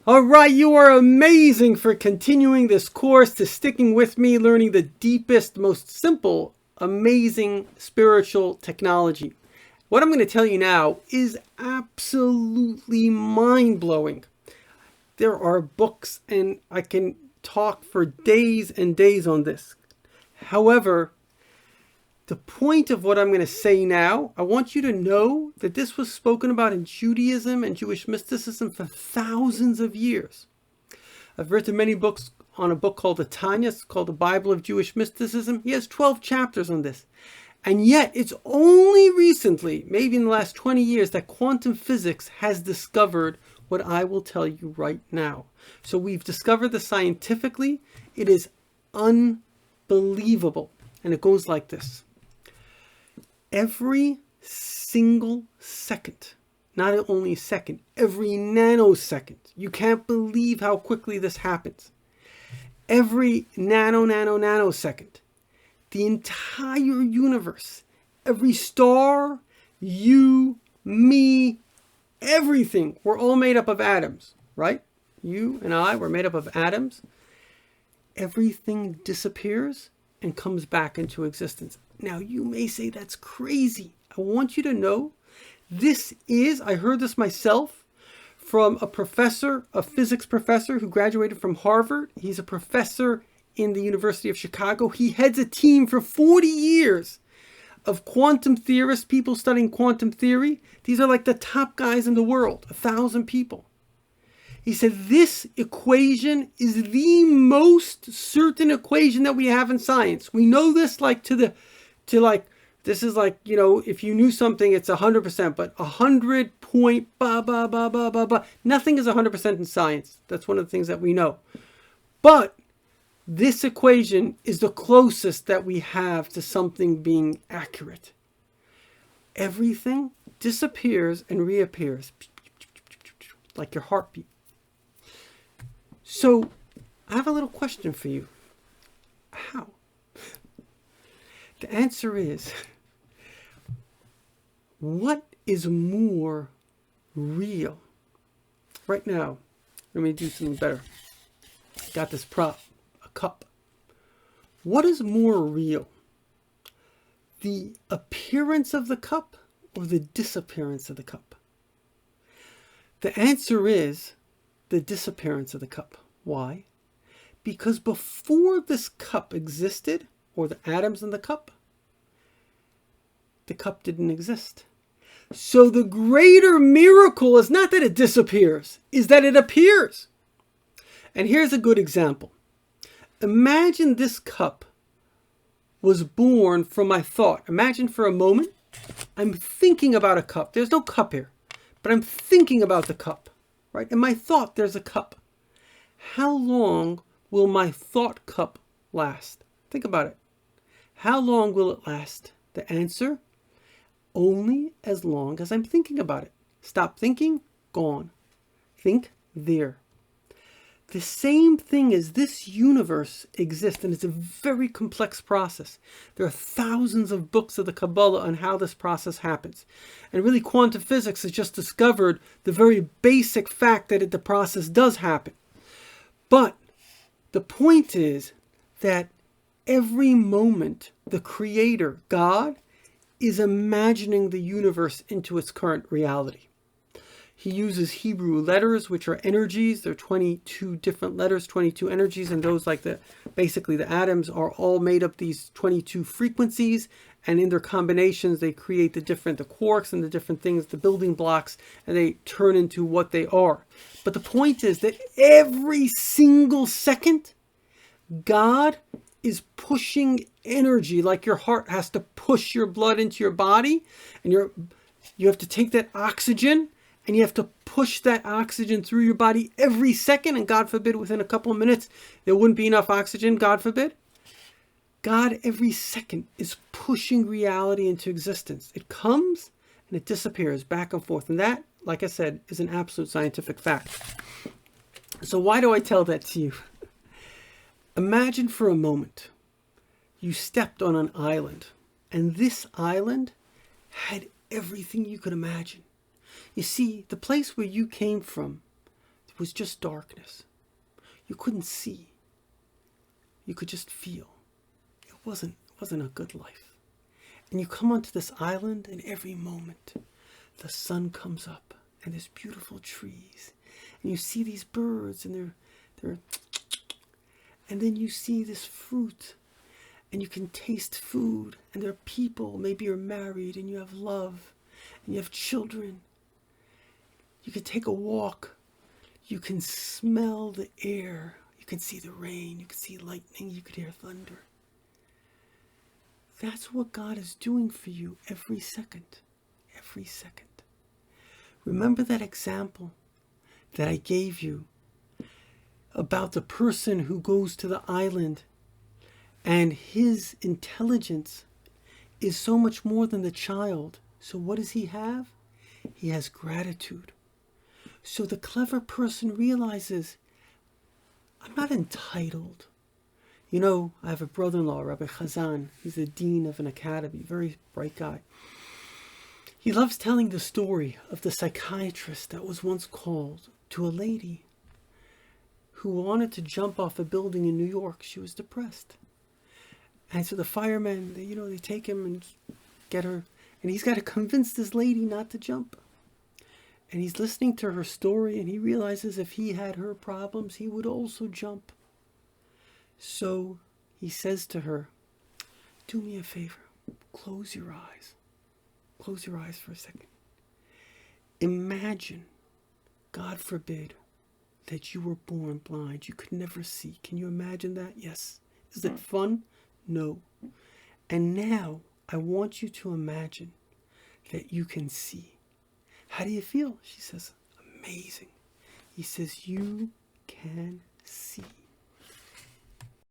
All right, you are amazing for continuing this course, to sticking with me, learning the deepest, most simple, amazing spiritual technology. What I'm going to tell you now is absolutely mind-blowing. There are books, and I can talk for days and days on this. However, the point of what I'm going to say now, I want you to know that this was spoken about in Judaism and Jewish mysticism for thousands of years. I've written many books on a book called the Tanya. It's called the Bible of Jewish Mysticism. He has 12 chapters on this. And yet it's only recently, maybe in the last 20 years, that quantum physics has discovered what I will tell you right now. So we've discovered this scientifically. It is unbelievable. And it goes like this. Every single second, not only second, every nanosecond. You can't believe how quickly this happens. Every nanosecond. The entire universe, every star, you, me, everything. We're all made up of atoms, right? You and I, we're made up of atoms. Everything disappears and comes back into existence. Now, you may say that's crazy. I want you to know this is, I heard this myself from a professor, a physics professor who graduated from Harvard. He's a professor in the University of Chicago. He heads a team for 40 years of quantum theorists, people studying quantum theory. These are like the top guys in the world, 1,000 people. He said this equation is the most certain equation that we have in science. We know this this is like, you know, if you knew something, it's 100%, but 100 point, nothing is 100% in science. That's one of the things that we know. But this equation is the closest that we have to something being accurate. Everything disappears and reappears like your heartbeat. So I have a little question for you. How? The answer is, what is more real? Right now, let me do something better. Got this prop, a cup. What is more real? The appearance of the cup or the disappearance of the cup? The answer is the disappearance of the cup. Why? Because before this cup existed, or the atoms in the cup didn't exist. So the greater miracle is not that it disappears, is that it appears. And here's a good example. Imagine this cup was born from my thought. Imagine for a moment, I'm thinking about a cup. There's no cup here, but I'm thinking about the cup, right? In my thought, there's a cup. How long will my thought cup last? Think about it. How long will it last? The answer, only as long as I'm thinking about it. Stop thinking, gone. Think there. The same thing as this universe exists, and it's a very complex process. There are thousands of books of the Kabbalah on how this process happens. And really, quantum physics has just discovered the very basic fact that the process does happen. But the point is that every moment, the Creator, God, is imagining the universe into its current reality. He uses Hebrew letters, which are energies. There are 22 different letters, 22 energies, and those basically the atoms are all made up these 22 frequencies, and in their combinations, they create the quarks and the different things, the building blocks, and they turn into what they are. But the point is that every single second, God is pushing energy, like your heart has to push your blood into your body, and you have to take that oxygen, and you have to push that oxygen through your body every second, and God forbid, within a couple of minutes, there wouldn't be enough oxygen, God forbid. God, every second, is pushing reality into existence. It comes, and it disappears back and forth. And that, like I said, is an absolute scientific fact. So why do I tell that to you? Imagine for a moment, you stepped on an island, and this island had everything you could imagine. You see, the place where you came from, It was just darkness. You couldn't see. You could just feel. It wasn't a good life. And you come onto this island, and every moment the sun comes up, and there's beautiful trees, and you see these birds, and they're and then you see this fruit, and you can taste food, and there are people. Maybe you're married, and you have love, and you have children. You can take a walk. You can smell the air. You can see the rain. You can see lightning. You could hear thunder. That's what God is doing for you every second. Every second. Remember that example that I gave you about the person who goes to the island and his intelligence is so much more than the child. So what does he have? He has gratitude. So the clever person realizes, I'm not entitled. You know, I have a brother-in-law, Rabbi Chazan. He's the dean of an academy, very bright guy. He loves telling the story of the psychiatrist that was once called to a lady who wanted to jump off a building in New York. She was depressed. And so the firemen, they take him and get her. And he's got to convince this lady not to jump. And he's listening to her story, and he realizes if he had her problems, he would also jump. So he says to her, do me a favor. Close your eyes. Close your eyes for a second. Imagine, God forbid, that you were born blind. You could never see. Can you imagine that? Yes. Is it fun? No. And now I want you to imagine that you can see. How do you feel? She says, amazing. He says, you can see.